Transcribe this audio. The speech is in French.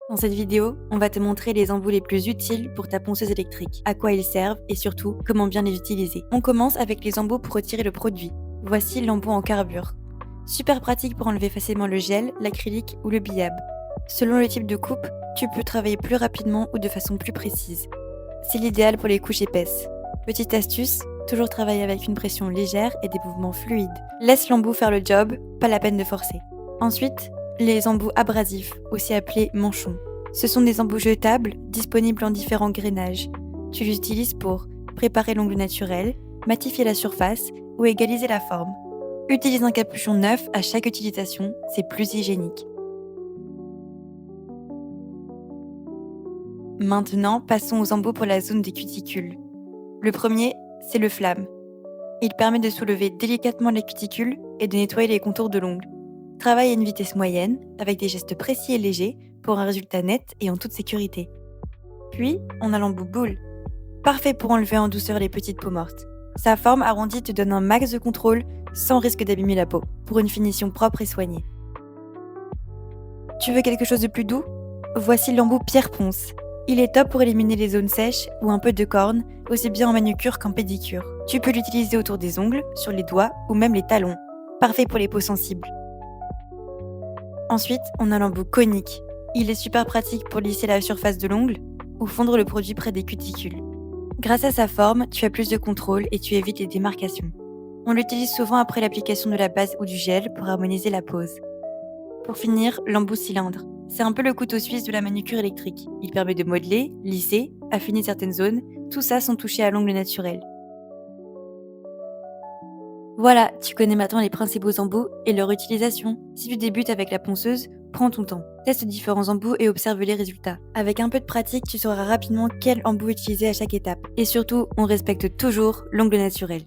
Dans cette vidéo, on va te montrer les embouts les plus utiles pour ta ponceuse électrique, à quoi ils servent et surtout comment bien les utiliser. On commence avec les embouts pour retirer le produit. Voici l'embout en carbure. Super pratique pour enlever facilement le gel, l'acrylique ou le billab. Selon le type de coupe, tu peux travailler plus rapidement ou de façon plus précise. C'est l'idéal pour les couches épaisses. Petite astuce, toujours travailler avec une pression légère et des mouvements fluides. Laisse l'embout faire le job, pas la peine de forcer. Ensuite, les embouts abrasifs, aussi appelés manchons. Ce sont des embouts jetables, disponibles en différents grainages. Tu les utilises pour préparer l'ongle naturel, matifier la surface ou égaliser la forme. Utilise un capuchon neuf à chaque utilisation, c'est plus hygiénique. Maintenant, passons aux embouts pour la zone des cuticules. Le premier, c'est le flamme. Il permet de soulever délicatement les cuticules et de nettoyer les contours de l'ongle. Travaille à une vitesse moyenne, avec des gestes précis et légers, pour un résultat net et en toute sécurité. Puis, on a l'embout boule. Parfait pour enlever en douceur les petites peaux mortes. Sa forme arrondie te donne un max de contrôle, sans risque d'abîmer la peau, pour une finition propre et soignée. Tu veux quelque chose de plus doux? Voici l'embout pierre ponce. Il est top pour éliminer les zones sèches ou un peu de corne, aussi bien en manucure qu'en pédicure. Tu peux l'utiliser autour des ongles, sur les doigts ou même les talons. Parfait pour les peaux sensibles. Ensuite, on a l'embout conique. Il est super pratique pour lisser la surface de l'ongle ou fondre le produit près des cuticules. Grâce à sa forme, tu as plus de contrôle et tu évites les démarcations. On l'utilise souvent après l'application de la base ou du gel pour harmoniser la pose. Pour finir, l'embout cylindre. C'est un peu le couteau suisse de la manucure électrique. Il permet de modeler, lisser, affiner certaines zones, tout ça sans toucher à l'ongle naturel. Voilà, tu connais maintenant les principaux embouts et leur utilisation. Si tu débutes avec la ponceuse, prends ton temps. Teste différents embouts et observe les résultats. Avec un peu de pratique, tu sauras rapidement quel embout utiliser à chaque étape. Et surtout, on respecte toujours l'ongle naturel.